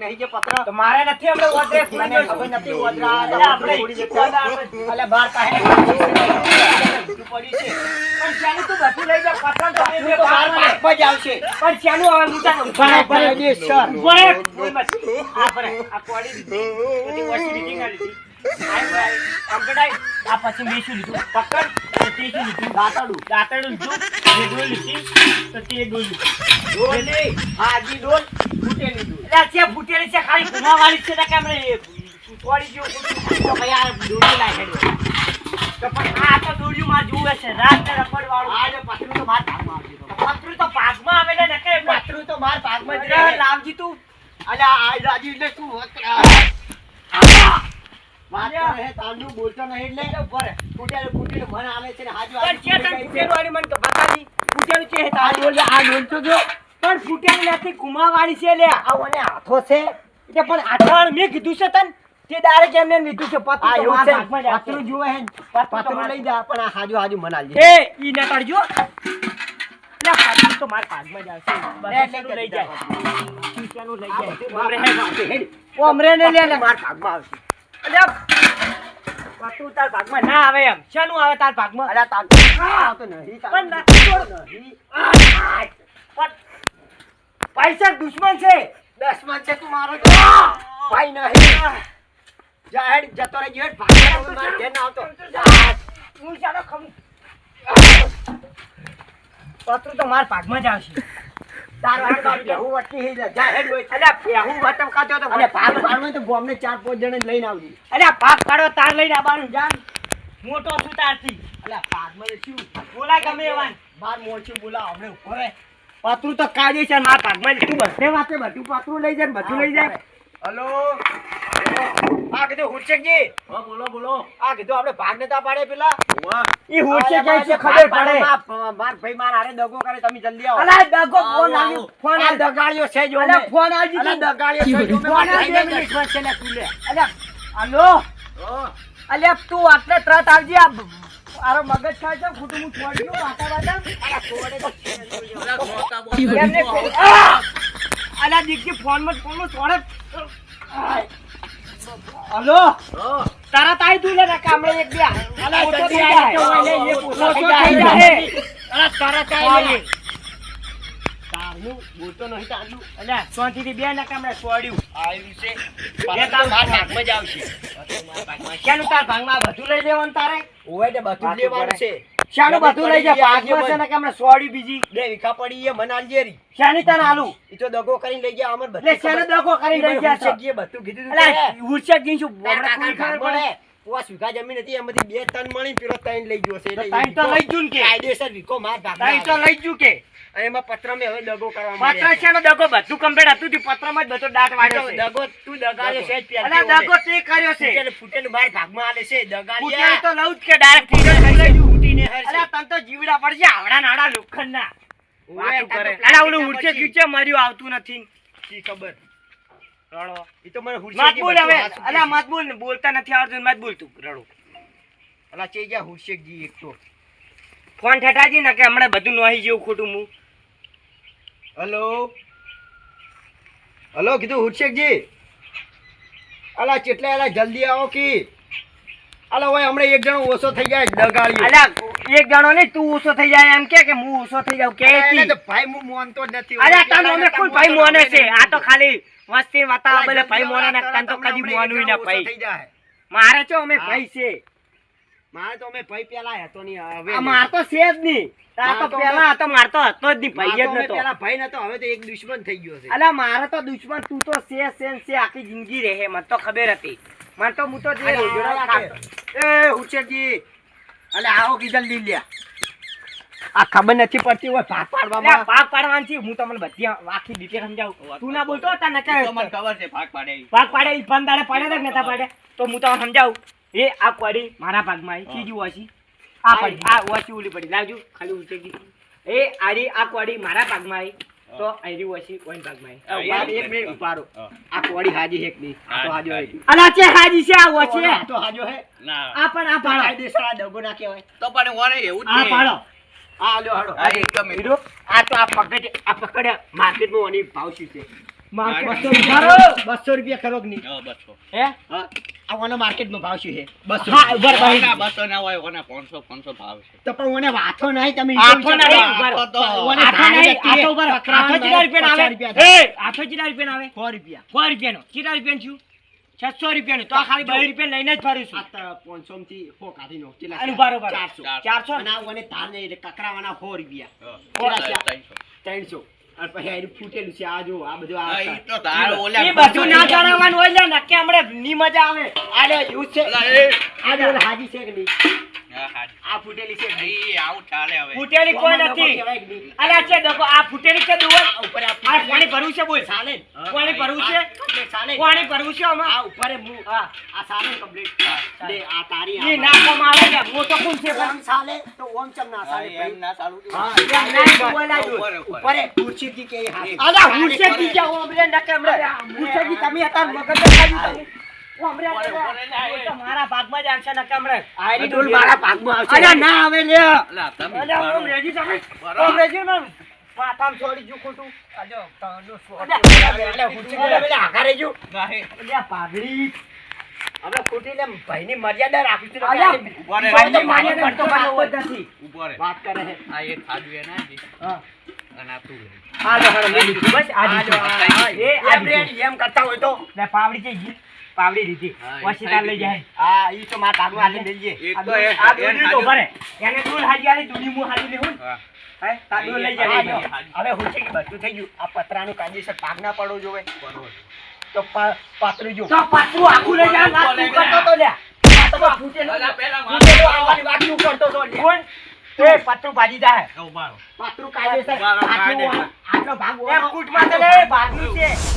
નહીં જે પત્ર તો મારે નથી આપણે ઓદરે મને ખબર નથી ઓદરા આપણે અલે બાર કાહે પડી છે પણ ચાલી તું બધું લઈ જા પત્ર તો તું તો બાર પાકમાં જ આવશે પણ ચાલુ આવે મુતા ઉભા દે સર બોલ બસ આ પર આ કોડી બધી વસ્તુ લીધી ના લીધી આ પછી મેં શું લીધું પકડ તે શું લીધું દાંતડું લીધું એ ડોલ લીધી તો તે ડોલ ડોલ નહીં હાજી ડોલ ફૂટેલી ડોલ એટલે આ છે ફૂટેલી છે ખાલી ગુમાવાળી છે ને કે આપણે કોડી જેવું તો ભાઈ આ ડોલી લાગેલી તો પણ આ તો ડોલિયું માં જુએ છે રાત ને રખડ વાળું આ જો પતરું તો બાર ભાગમાં આવશે પતરું તો ભાગમાં આવેલે ને કે પતરું તો બાર ભાગમાં જ અરે રહે લાવજી તું અલે આ રાજી એટલે શું વાત કરે તાંડુ બોલતો નહીં એટલે ઉપર ફૂટેલું મન આવે છે ને હાજો પણ છે તને ફૂટેલું વાળી મને તો બતાવી ફૂટેલું છે આ ડોલ તો જો પણ ફૂટેલી નથી ગુમાવાળી છે લે આ ઓને હાથો છે એટલે પણ આઠવાળ મેં કીધું છે તને તે ડાયરેક્ટ એમને લીધું છે પતરું આ તો એવું મારા છે ભાગમાં જ આવશે. પતરું જુએ હે પતરું લઈ જા પણ આ હાજો મન આલજે એ ઈ ન કરજો એટલે પતરું તો મારા ભાગમાં જ આવશે બસ લઈ જાય શીશાનું લઈ જાય ઓ અમરે ને લે ને માર ભાગમાં આવશે એટલે પતરું તાર ભાગમાં ના આવે એમ શાનું આવે તાર ભાગમાં અરે તાર તો નહીં પણ નથી છોડ. નહીં પણ પૈસા દુશ્મન છે દસમન છે તું મારો ભાઈ નહીં જાહેર જતો રહી ગયો ભાઈ માર ઘેર ના આવતો હું ચાલો ખમ પતરું તો માર ભાગમાં જ આવશે તાર વાળ બેહુ વટી હી જાહેર હોય અલ્યા પેહું વટમ કાઢ્યો તો અને ભાગ પાડવાનો તો બોમને 4-5 જણ લઈને આવજી અલ્યા ભાગ કાઢો તાર લઈને આવવાનું જાન મોટો છું તારથી અલ્યા ભાગમાં શું બોલાય ગમે એવાન બાર મોચું બોલાવ હમણે ઉપર હે પતરું તો કાઢી માર ભાગમાં જ. તું બધે વાતે બધું પતરું લઈ જાય ને બધું લઈ જાય હલો આ કીધું હુરશેકજી હા બોલો આ કીધું આપણે ભાગ નતા પાડે પેલા ઈ હોશે કે છે ખબર પડે માર ભાઈ માર હારે દગો કરે તમે જલ્દી આવો અલા દગો ફોન આવ્યો ફોન આ દગાડ્યો છે જો અલા ફોન આવી અલા દગાડ્યો છે જો મે ફોન ભાઈને આવી દુશ્મન છે ને તું લે અલ્યા હાલો અલ્યા તું આટલે ત્રત આવજે આરો મગજ ખાય છે ખોટું હું છોડી દઉં વાટા વાટા અલા છોડે તો એમને અલ્યા દીકરી ફોનમાં છોડે હલો તારા તાઈ તું લે ને કામડે એક બે અલા ફોટો જલ્દી થઈ આય જાય. તો ઓલે એ ફોટો પોતો થઈ થઈ જાય. જાય અલા તારા તાઈ તારનું બોલતો નહીં તારનું અલ્યા શાંતિથી બે ને કામડે છોડ્યું આવ્યું છે બે તાર ભાગમાં જ આવશે ક્યાંનું તાર ભાગમાં બધું લઈ લેવાનું તારે ઓય તે બધું જ લેવાનું છે શાનું બધું લઈ જા ભાગમાં છે ને કામડે છોડ્યું બીજી 2 વીઘા પડી એ મનાલજેરી શાની તને આલું ઈ તો દગો કરીને લઈ ગયા અમર એટલે શાનો દગો કરીને લઈ ગયા છો? છે બધું કીધું અલ્યા ઉર્ચક ગઈ છું તારા બોબડા કાકા કોઈ ખબર મળે 5 વીઘા જમીન હતી એમાંથી 2 ટન મળી પેલો 3 લઈ ગયો છે એટલે ત્રણ તો લઈ જુન કે? કાયદેસર વીઘો માર ભાગમાં તાઈ તો આવે. લઈ જુ કે અને એમાં પત્ર મેં હવે દગો કરવા પત્ર માંડ્યા શાનો દગો બધું કમ્પ્લીટ હતું તે પત્રમાં જ બધો દાંત વાળ્યો છે. છે દગો તું દગાડ્યો છે જ પ્યાર અલ્યા દગો તે કર્યો છે ફૂટેલું બાર ભાગમાં આલે છે ફૂટેલું દગાડ્યા તો લઉં જ કે ડાયરેક્ટ ફીડર કરી દઉં. ફૂટીને હર છે. અલ્યા તને તો જીવડા પડશે આવડા નાડા લોખંડના ઓય, વાતું તાર તો કરે પ્લાસ્ટિકના અલ્યા ઓલું ઉડશે પછી. ગીચે માર્યું આવતું નથી શી ખબર રડો ઈ તો મને હુરશેકી મત બોલ બધું હવે હાથ અલ્યા મત બોલ ને બોલતા નથી આવડતું મત બોલ તું રડો અલા ચેજા હુરશેકજી એક તો ફોન ઠટાજી ને કે હમણાં બધું નોહી જેવું ખોટું હું હલો હલો કીધું હુરશેકજી અલા ચેટલે અલા જલ્દી આવો કી અલા ઓય હમણે એક જણો ઓછો થઈ જાય દગાડ્યો અલ્યા એક જણો ને તું ઓછો થઈ જાય એમ કે હું ઓછો થઈ જાઉં કે એને તો ભાઈ હું મોનતો જ નથી અલ્યા તને અમે કોઈ ભાઈ મોને છે આ તો ખાલી મસ્તી વાતા બોલે ભાઈ મોને ના તને તો કદી મોનું ના ભાઈ થઈ જાય મારે તો અમે ભાઈ છે મારે તો અમે ભાઈ પેલા હતો ની હવે આ માર તો છે જ નહીં તાર તો પેલા હતો માર તો હતો જ નહીં ભાઈ જ નતો પેલા ભાઈ નતો હવે તો એક દુશ્મન થઈ ગયો છે અલ્યા મારે તો દુશ્મન તું તો છે આખી જિંદગી રહે મને તો ખબર હતી મને તો હું તો જે જોડા રાખે. એ હુરશેકજી અલે આવો કીધલ લીલ્યા આ ખબર નથી પડતી હોય ભાગ પાડવામાં ભાગ પાડવાની છે હું તમને બધી આખી ડિટેલ સમજાવું તું ના બોલતો તને કે મને ખબર છે ભાગ પાડે ભાગ પાડે ઈ બંધારે પાડે કે નતા પાડે તો હું તમને સમજાવું એ આ કોડી મારા ભાગમાં આવી ત્રીજી વાસી આ પડી આ વાસી ઉલી પડી લાવજો ખાલી ઉચેકી એ આરી આ કોડી મારા ભાગમાં આવી તો આરી વાસી ઓન ભાગમાં આવી એક મિનિટ ઉપાડો આ કોડી હાજી હેક ની આ તો હાજો હે અલા છે હાજી છે આ વાસી આ તો હાજો હે ના આ પણ આ પાડો કાયદેસર આ દગો ના કહેવાય તો પણ ઓરે એવું જ આ છે. પાડો આ લ્યો હાડો આ એક મિનિટ. આ તો આ પકડે માર્કેટમાં ઓની ભાવ શું છે માર્કેટ 200 મારો. રૂપિયા 200 રૂપિયા ખરો કે નહીં? હા, 200. હે હા આવાનો માર્કેટમાં ભાવ શું છે 200 હા ઉભા રહો, ભાઈ. ઓના 200 ના હોય, ઓના 500 ભાવ છે. તો પણ મને વાતો નહીં તમે આથો નહીં, વિચારો. ઉભા રહો. આથો તો- ઓને આથો ધારે નહીં, વ્યક્તિએ આથો ઉભા રહો. પકડાવાનો આથો કેટલા રૂપિયાનો આવે? 50 રૂપિયા એ, આથો કેટલા રૂપિયાનો આવે? 100 રૂપિયા 100 રૂપિયાનો. કેટલા રૂપિયાનું છું? 600 રૂપિયાનું. તો આ ખાલી 2 રૂપિયા લઈને જ ફરું છું. આ તો 500 થી હો કાઢી નો કેટલા અને ઉભા રહો, ઉભા રહો. 400 400 અને આ ઓને ધાર નહીં એટલે કકરાવાના 100 રૂપિયા હા. કેટલા થયા? 300. 300 અને પછી આ ફૂટેલું છે આ જો આ બધું હા, આ ઈ તો તાર ઓલા એ બધું ના જણાવવાનું હોય ને નક્કી હમણાં ની મજા આવે. આ લે યુઝ છે ઓલા એ- આ જો હાજી છે કે નહીં હા, હાજી. આ ફૂટેલી છે કે નહીં? ઈ આવું ચાલે હવે. ફૂટેલી કોઈ ઓમાં ડબ્બો નથી. કહેવાય કે નહીં? અલ્યા છે દેખો આ ફૂટેલી છે દુવર. આ ઉપર આ આ ફૂટેલી પાણી ભરવું છે બોલ. ચાલે ને? પાણી ભરવું છે. એટલે ચાલે પાણી ભરવું છે આમાં. આ ઉપર એ મું હા. આ ચાલે કમ્પ્લીટ લે આ તારી એ નાખવામાં આવે છે. મોટો કોણ છે ઓમ ચાલે તો ઓમ ચમ ના હા, ચાલે એમ ભાઈ ના ચાલુ થયું. હા એમ ના બોલાય જો. ઉપર, ઉપર. ઉપર એ ખુરશીથી કે એ હાથે. અલ્યા હુરસેજી જાઓ હમણાં નકે હમણાં. હુરસેજી તમે અત્યારે મગજ ખાલી તમે. ઓ હમણાં ઉપર, ઉપર, તમે. તો મારા ભાગમાં જ આવશે નકે હમણાં. આ એની ડોલ મારા ભાગમાં આવશે અલ્યા ના આવે લે. અલા, તમે અલ્યા ઓમ મારો- રેજી તમે. બરાબર. ઓમ રેજી ને. માથામાં છોડી ગયું ખોટું. અલ્યો તનો છોડ. એટલે હુરશી પેલા આઘા રહેજો નાહે. અલ્યા પાઘડી. હવે ખોટી ને ભાઈની મર્યાદા રાખી છે અલ્યા ઉભા રહે. ભાઈ તો માર્યા કરતો વાત જ નથી. ઉભો રહે. વાત કરે છે આ એક ખાધું એ નાખી. હા અને આ તું લે. હાલો હાલો મેં લીધું બસ આ લીધું. હા, એ આ એમ લીધું. રેડી એમ કરતા હોય તો લે પાવડી છે જી. પાવડી લીધી. હા, એ પછી તાર લઈ જાય. હા ઈ તો મારા ભાગમાં આલી મેલજે એક આ તો દૂધ- એ- આ એ દૂધી તો ખાધું. ભરે. એને દૂધ હાજી આલી, દૂધી મું હાજી લેવું ને. હા. હે? તાર દૂધ લઈ હા, જાય. જો. હવે હું છે કે બધું થઈ ગયું આ પતરાનું કાયદેસર ભાગ ના પડવો જોવે બરોબર. તો પાતરું જો તો પાછું આખું લઈ જાય. વાત તું કરતો તો લ્યા. આ તો ફૂટેલું અલા, પેલા ફૂટેલું આવવાની વાત તું કરતો તો લે. કોણ? એ પત્તું ભાજી જાય. ઉભા રહો. પાતરું કાયદેસર બરાબર, આટલો કાયદેસર. આટલો ભાગ એમ ઓનો- કૂટમાં તો લે, ભાગનું છે.